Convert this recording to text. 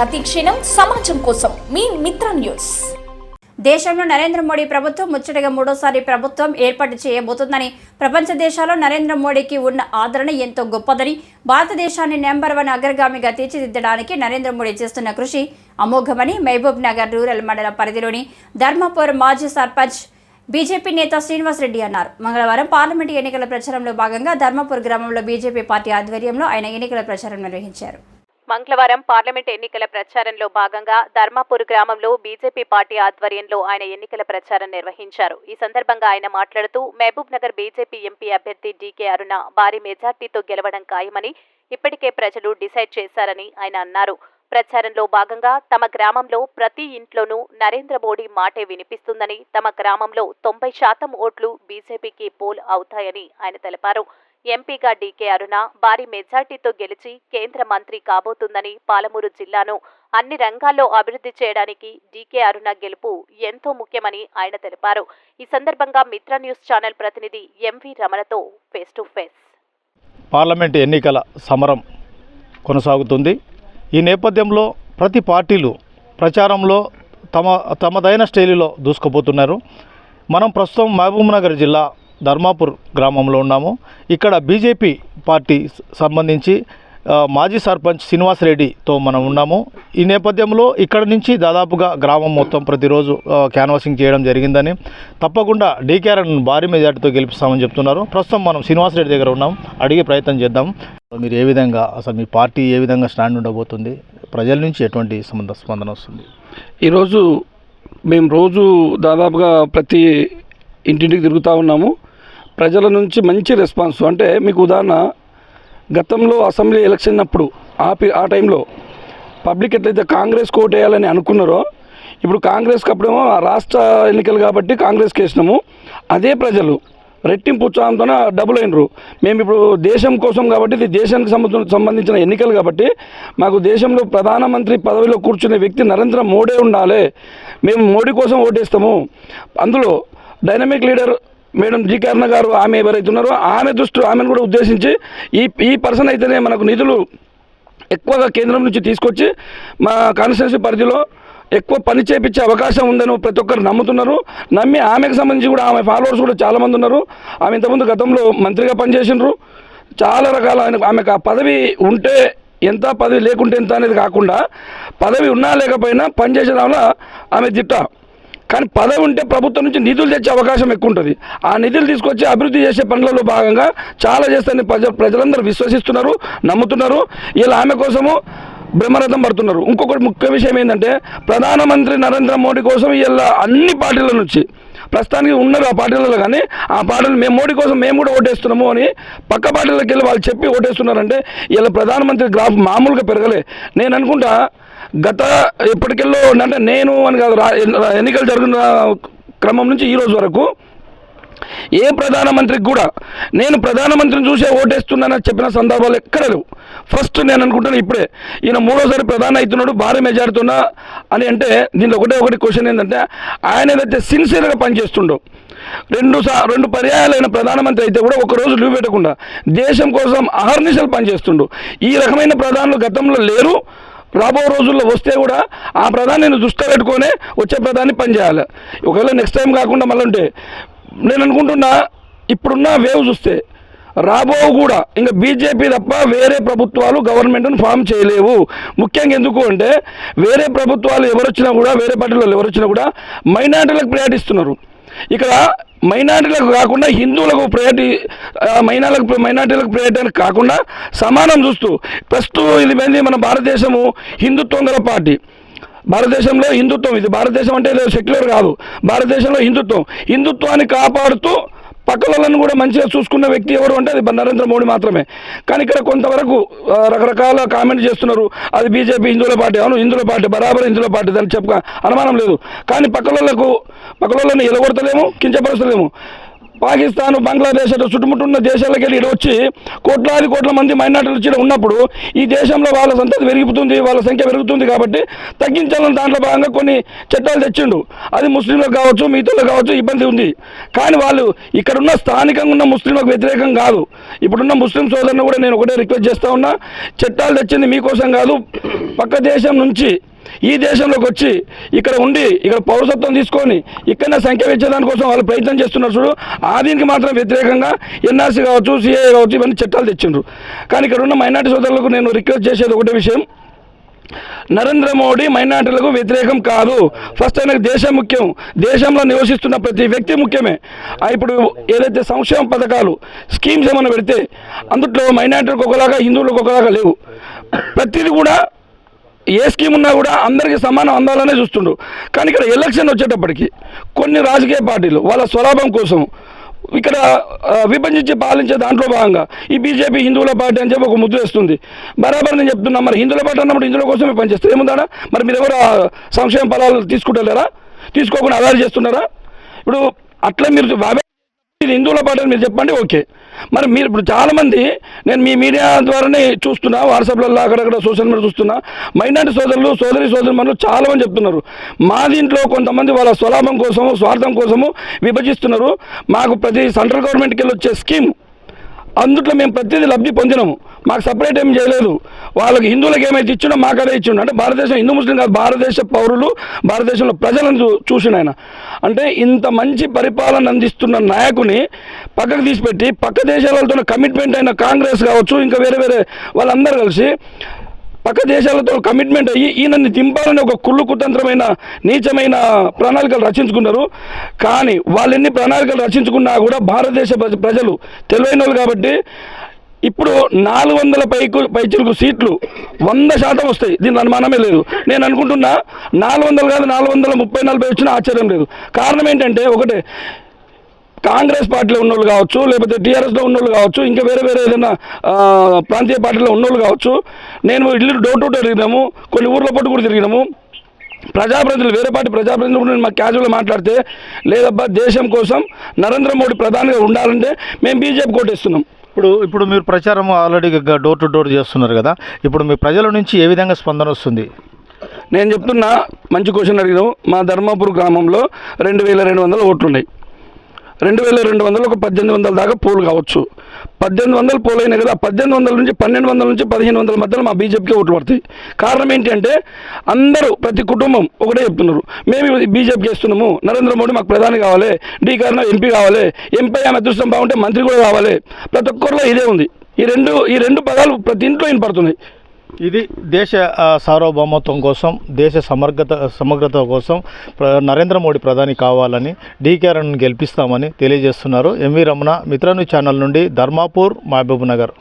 ప్రతి క్షణం సమాజం కోసం మీ మిత్ర న్యూస్. దేశంలో నరేంద్ర మోడీ ప్రభుత్వం ముచ్చటగా మూడోసారి ప్రభుత్వం ఏర్పాటు చేయబోతుందని, ప్రపంచ దేశాల్లో నరేంద్ర మోడీకి ఉన్న ఆదరణ ఎంతో గొప్పదని, భారతదేశాన్ని నెంబర్ 1 అగ్రగామిగా తీర్చిదిద్దడానికి నరేంద్ర మోడీ చేస్తున్న కృషి అమోఘమని మహబూబ్ నగర్ రూరల్ మండల పరిధిలోని ధర్మాపూర్ మాజీ సర్పంచ్ బీజేపీ నేత శ్రీనివాస్ రెడ్డి అన్నారు. మంగళవారం పార్లమెంటు ఎన్నికల ప్రచారంలో భాగంగా ధర్మాపూర్ గ్రామంలో బీజేపీ పార్టీ ఆధ్వర్యంలో ఆయన ఎన్నికల ప్రచారం నిర్వహించారు. మంగళవారం పార్లమెంట్ ఎన్నికల ప్రచారంలో భాగంగా ధర్మాపూర్ గ్రామంలో బీజేపీ పార్టీ ఆధ్వర్యంలో ఆయన ఎన్నికల ప్రచారం నిర్వహించారు. ఈ సందర్భంగా ఆయన మాట్లాడుతూ మహబూబ్ నగర్ బీజేపీ ఎంపీ అభ్యర్థి డీకే అరుణ భారీ మెజార్టీతో గెలవడం ఖాయమని ఇప్పటికే ప్రజలు డిసైడ్ చేశారని ఆయన అన్నారు. ప్రచారంలో భాగంగా తమ గ్రామంలో ప్రతి ఇంట్లోనూ నరేంద్ర మోడీ మాటే వినిపిస్తుందని, తమ గ్రామంలో 90% ఓట్లు బీజేపీకి పోల్ అవుతాయని ఆయన తెలిపారు. ఎంపీగా డీకే అరుణ భారీ మెజార్టీతో గెలిచి కేంద్ర మంత్రి కాబోతుందని, పాలమూరు జిల్లాను అన్ని రంగాల్లో అభివృద్ధి చేయడానికి డీకే అరుణ గెలుపు ఎంతో ముఖ్యమని ఆయన తెలిపారు. ఈ సందర్భంగా మిత్ర న్యూస్ ఛానల్ ప్రతినిధి ఎంవి రమణతో ఫేస్ టు ఫేస్. పార్లమెంట్ ఎన్నికల సమరం కొనసాగుతుంది. ఈ నేపథ్యంలో ప్రతి పార్టీలు ప్రచారంలో తమదైన శైలిలో దూసుకుపోతున్నారు. మనం ప్రస్తుతం మహబూబ్ నగర్ జిల్లా ధర్మాపూర్ గ్రామంలో ఉన్నాము. ఇక్కడ బీజేపీ పార్టీ సంబంధించి మాజీ సర్పంచ్ శ్రీనివాస్ రెడ్డితో మనం ఉన్నాము. ఈ నేపథ్యంలో ఇక్కడ నుంచి దాదాపుగా గ్రామం మొత్తం ప్రతిరోజు క్యాన్వాసింగ్ చేయడం జరిగిందని, తప్పకుండా డీకేఆర్ను భారీ మెజార్టీతో గెలిపిస్తామని చెప్తున్నారు. ప్రస్తుతం మనం శ్రీనివాస్ రెడ్డి దగ్గర ఉన్నాం, అడిగే ప్రయత్నం చేద్దాం. మీరు ఏ విధంగా, అసలు మీ పార్టీ ఏ విధంగా స్టాండ్ ఉండబోతుంది, ప్రజల నుంచి ఎటువంటి స్పందన వస్తుంది? ఈరోజు మేము రోజు దాదాపుగా ప్రతి ఇంటింటికి తిరుగుతూ ఉన్నాము. ప్రజల నుంచి మంచి రెస్పాన్స్. అంటే మీకు ఉదాహరణ, గతంలో అసెంబ్లీ ఎలక్షన్ అప్పుడు ఆ టైంలో పబ్లిక్ ఎట్లయితే కాంగ్రెస్ కోట్ వేయాలని అనుకున్నారో, ఇప్పుడు కాంగ్రెస్కి అప్పుడేమో రాష్ట్ర ఎన్నికలు కాబట్టి కాంగ్రెస్కి వేసినాము. అదే ప్రజలు రెట్టింపు ఉత్సాహంతో డబుల్ అయినరు. మేము ఇప్పుడు దేశం కోసం కాబట్టి, ఇది దేశానికి సంబంధించిన ఎన్నికలు కాబట్టి, మాకు దేశంలో ప్రధానమంత్రి పదవిలో కూర్చునే వ్యక్తి నరేంద్ర మోడీ ఉండాలి, మేము మోడీ కోసం ఓటేస్తాము. అందులో డైనమిక్ లీడర్ మేడం డీకే అరుణ గారు, ఆమె ఎవరైతే ఉన్నారో ఆమెను కూడా ఉద్దేశించి ఈ పర్సన్ అయితేనే మనకు నిధులు ఎక్కువగా కేంద్రం నుంచి తీసుకొచ్చి మా కాన్స్టిట్యున్సీ పరిధిలో ఎక్కువ పని చేపించే అవకాశం ఉందని ప్రతి ఒక్కరు నమ్ముతున్నారు. నమ్మి ఆమెకు సంబంధించి కూడా ఆమె ఫాలోవర్స్ కూడా చాలామంది ఉన్నారు. ఆమె ఇంతకుముందు గతంలో మంత్రిగా పనిచేసినారు. చాలా రకాల ఆమెకు ఆ పదవి ఉంటే ఎంత, పదవి లేకుంటే ఎంత అనేది కాకుండా, పదవి ఉన్నా లేకపోయినా పనిచేసిన వల్ల ఆమె దిట్ట. కానీ పదవి ఉంటే ప్రభుత్వం నుంచి నిధులు తెచ్చే అవకాశం ఎక్కువ ఉంటుంది. ఆ నిధులు తీసుకొచ్చి అభివృద్ధి చేసే పనులలో భాగంగా చాలా చేస్తారని ప్రజలందరూ విశ్వసిస్తున్నారు, నమ్ముతున్నారు. ఇలా ఆమె కోసము బ్రహ్మరథం పడుతున్నారు. ఇంకొకటి ముఖ్య విషయం ఏంటంటే, ప్రధానమంత్రి నరేంద్ర మోడీ కోసం ఇలా అన్ని పార్టీల నుంచి ప్రస్తుతానికి ఉన్నారు ఆ పార్టీలలో, కానీ ఆ పార్టీలు మేము మోడీ కోసం మేము కూడా ఓటేస్తున్నాము అని పక్క పార్టీలకు వెళ్ళి వాళ్ళు చెప్పి ఓటేస్తున్నారంటే, ఇలా ప్రధానమంత్రి గ్రాఫ్ మామూలుగా పెరగలే. నేను అనుకుంటా గత ఎప్పటికెళ్ళో అంటే నేను అని కాదు, ఎన్నికలు జరిగిన క్రమం నుంచి ఈరోజు వరకు ఏ ప్రధానమంత్రికి కూడా నేను ప్రధానమంత్రిని చూసే ఓటేస్తున్నానని చెప్పిన సందర్భాలు ఎక్కడ లేవు. ఫస్ట్ నేను అనుకుంటాను ఇప్పుడే ఈయన మూడోసారి ప్రధాని అవుతున్నాడు భారీ మెజారిటీనా అని. అంటే దీంట్లో ఒకటి క్వశ్చన్ ఏంటంటే, ఆయన ఏదైతే సిన్సియర్గా పనిచేస్తుండో, రెండు పర్యాయాలైన ప్రధానమంత్రి అయితే కూడా ఒకరోజు లీవ్ పెట్టకుండా దేశం కోసం అహర్నిశలు పనిచేస్తుండు. ఈ రకమైన ప్రధానులు గతంలో లేరు. రాబో రోజుల్లో వస్తే కూడా ఆ ప్రధానిని దృష్టిలో పెట్టుకొని వచ్చే ప్రధాని పనిచేయాలి. ఒకవేళ నెక్స్ట్ టైం కాకుండా మళ్ళీ ఉంటే, నేను అనుకుంటున్నా ఇప్పుడున్న వేవ్ చూస్తే రాబో కూడా ఇంకా బీజేపీ తప్ప వేరే ప్రభుత్వాలు గవర్నమెంట్ను ఫామ్ చేయలేవు. ముఖ్యంగా ఎందుకు అంటే, వేరే ప్రభుత్వాలు ఎవరొచ్చినా కూడా, వేరే పార్టీలు ఎవరొచ్చినా కూడా మైనారిటీలకు ప్రయారిటీ ఇస్తున్నారు. ఇక్కడ మైనారిటీలకు కాకుండా హిందువులకు ప్రయారిటీ, మైనారిటీలకు ప్రయారిటీ అని కాకుండా సమానం చూస్తూ, ప్రస్తుతం ఇది ఏంది, మన భారతదేశము హిందుత్వం గల పార్టీ. భారతదేశంలో హిందుత్వం, ఇది భారతదేశం అంటే సెక్యులర్ కాదు, భారతదేశంలో హిందుత్వాన్ని కాపాడుతూ పక్కలను కూడా మంచిగా చూసుకున్న వ్యక్తి ఎవరు అంటే అది నరేంద్ర మోడీ మాత్రమే. కానీ ఇక్కడ కొంతవరకు రకరకాల కామెంట్ చేస్తున్నారు, అది బీజేపీ హిందువుల పార్టీ. అవును, హిందువుల పార్టీ, బరాబర్ హిందువుల పార్టీ, దాన్ని అనుమానం లేదు. కానీ పక్కలను ఎలగొడతలేము, కించపరచలేము. పాకిస్తాన్, బంగ్లాదేశ్ చుట్టుముట్టున్న దేశాలకు వెళ్ళి వచ్చి కోట్ల మంది మైనార్టీలు వచ్చి ఉన్నప్పుడు ఈ దేశంలో వాళ్ళ సంతతి పెరుగుతుంది, వాళ్ళ సంఖ్య పెరుగుతుంది కాబట్టి తగ్గించాలని దాంట్లో భాగంగా కొన్ని చట్టాలు తెచ్చిండు. అది ముస్లింలకు కావచ్చు, మిగతాలకు కావచ్చు ఇబ్బంది ఉంది. కానీ వాళ్ళు ఇక్కడున్న స్థానికంగా ఉన్న ముస్లింలకు వ్యతిరేకం కాదు. ఇప్పుడున్న ముస్లిం సోదరుని కూడా నేను ఒకటే రిక్వెస్ట్ చేస్తూ ఉన్నా, చట్టాలు తెచ్చింది మీకోసం కాదు, పక్క దేశం నుంచి ఈ దేశంలోకి వచ్చి ఇక్కడ ఉండి ఇక్కడ పౌరసత్వం తీసుకొని ఇక్కడనే సంఖ్య పెంచేదానికోసం వాళ్ళు ప్రయత్నం చేస్తున్నారు చూడు, ఆ దీనికి మాత్రం వ్యతిరేకంగా ఎన్ఆర్సీ కావచ్చు, సిఏఏ కావచ్చు ఇవన్నీ చట్టాలు తెచ్చిండ్రు. కానీ ఇక్కడ ఉన్న మైనార్టీ సోదరులకు నేను రిక్వెస్ట్ చేసేది ఒకటే విషయం, నరేంద్ర మోడీ మైనార్టీలకు వ్యతిరేకం కాదు. ఫస్ట్ ఆయనకు దేశం ముఖ్యం, దేశంలో నివసిస్తున్న ప్రతి వ్యక్తి ముఖ్యమే. ఇప్పుడు ఏదైతే సంక్షేమ పథకాలు స్కీమ్స్ ఏమైనా పెడితే అందులో మైనార్టీలకు ఒకలాగా, హిందువులకు ఒకలాగా లేవు. ప్రతిదీ కూడా ఏ స్కీమ్ ఉన్నా కూడా అందరికీ సమానం అందాలనే చూస్తుండ్రు. కానీ ఇక్కడ ఎలక్షన్ వచ్చేటప్పటికి కొన్ని రాజకీయ పార్టీలు వాళ్ళ స్వలాభం కోసం ఇక్కడ విభజించి పాలించే దాంట్లో భాగంగా ఈ బీజేపీ హిందువుల పార్టీ అని చెప్పి ఒక ముద్ర వేస్తుంది. బరాబర్ నేను చెప్తున్నా, మరి హిందువుల పార్టీ అన్నప్పుడు హిందువుల కోసమే పనిచేస్తారు ఏముందా? మరి మీరు ఎవరు సంక్షేమ ఫలాలు తీసుకుంటలేరా? తీసుకోకుండా అదారి చేస్తున్నారా? ఇప్పుడు అట్లా మీరు ఇది హిందువుల పార్టీ మీరు చెప్పండి, ఓకే. మరి మీరు ఇప్పుడు చాలామంది నేను మీ మీడియా ద్వారానే చూస్తున్నా, వాట్సాప్లలో అక్కడక్కడ సోషల్ మీడియా చూస్తున్నా, మైనార్టీ సోదరులు సోదరిమణులు చాలామంది చెప్తున్నారు మా దీంట్లో కొంతమంది వాళ్ళ స్వలాభం కోసము, స్వార్థం కోసము విభజిస్తున్నారు. మాకు ప్రతి సెంట్రల్ గవర్నమెంట్కి వెళ్ళి వచ్చే స్కీమ్ అందుట్లో మేము ప్రతిదీ లబ్ధి పొందినాము, మాకు సపరేట్ ఏం చేయలేదు. వాళ్ళకి హిందువులకు ఏమైతే ఇచ్చినో మాకు అదే ఇచ్చిండు. అంటే భారతదేశం హిందూ ముస్లిం కాదు, భారతదేశ పౌరులు, భారతదేశంలో ప్రజలను చూసిన ఆయన. అంటే ఇంత మంచి పరిపాలన అందిస్తున్న నాయకుని పక్కకు తీసిపెట్టి పక్క దేశాలతో కమిట్మెంట్ అయిన కాంగ్రెస్ కావచ్చు, ఇంకా వేరే వాళ్ళందరూ కలిసి పక్క దేశాలతో కమిట్మెంట్ అయ్యి ఈయనని దింపాలని ఒక కుళ్ళు కుతంత్రమైన నీచమైన ప్రణాళికలు రచించుకున్నారు. కానీ వాళ్ళు ఎన్ని ప్రణాళికలు రచించుకున్నా కూడా భారతదేశ ప్రజలు తెలివైన వాళ్ళు కాబట్టి ఇప్పుడు 400 పైచిలకు సీట్లు 100% వస్తాయి, దీనిలో అనుమానమే లేదు. నేను అనుకుంటున్నా 400 కాదు 430-40 వచ్చినా ఆశ్చర్యం లేదు. కారణం ఏంటంటే ఒకటే, కాంగ్రెస్ పార్టీలో ఉన్నోళ్ళు కావచ్చు, లేకపోతే టీఆర్ఎస్లో ఉన్నోళ్ళు కావచ్చు, ఇంకా వేరే ఏదైనా ప్రాంతీయ పార్టీలో ఉన్నోళ్ళు కావచ్చు. నేను ఇల్లు డోర్ టు డోర్ తిరిగినాము, కొన్ని ఊర్ల పట్టు కూడా తిరిగినాము. ప్రజాప్రతినిధులు, వేరే పార్టీ ప్రజాప్రతినిధులు కూడా మాకు క్యాజువల్గా మాట్లాడితే, లేదబ్బా దేశం కోసం నరేంద్ర మోడీ ప్రధానిగా ఉండాలంటే మేము బీజేపీ కోటేస్తున్నాం. ఇప్పుడు మీరు ప్రచారం ఆల్రెడీ డోర్ టు డోర్ చేస్తున్నారు కదా, ఇప్పుడు మీ ప్రజల నుంచి ఏ విధంగా స్పందన వస్తుంది? నేను చెప్తున్నా, మంచి క్వశ్చన్ అడిగినావు. మా ధర్మాపూర్ గ్రామంలో 2200 ఓట్లు ఉన్నాయి. 2200 ఒక 1800 దాకా పోలు కావచ్చు. 1800 పోలు అయినాయి కదా, 1800 నుంచి 1200 నుంచి 1500 మధ్యలో మా బీజేపీకి ఓట్లు పడతాయి. కారణం ఏంటి అంటే అందరూ ప్రతి కుటుంబం ఒకటే చెప్తున్నారు, మేము బీజేపీకి వేస్తున్నాము, నరేంద్ర మోడీ మాకు ప్రధాని కావాలి, డీ కారణం ఎంపీ కావాలి, ఎంపీ ఆమె అదృష్టం బాగుంటే మంత్రి కూడా కావాలి. ప్రతి ఒక్కరిలో ఇదే ఉంది. ఈ రెండు పదాలు ప్రతి ఇంట్లో వినపడుతున్నాయి. ఇది దేశ సార్వభౌమత్వం కోసం, దేశ సమగ్రత కోసం నరేంద్ర మోడీ ప్రధాని కావాలని, డీకేఆర్ను గెలిపిస్తామని తెలియజేస్తున్నారు ఎంవి రమణ, మిత్ర న్యూస్ ఛానల్ నుండి ధర్మాపూర్, మహబూబ్ నగర్.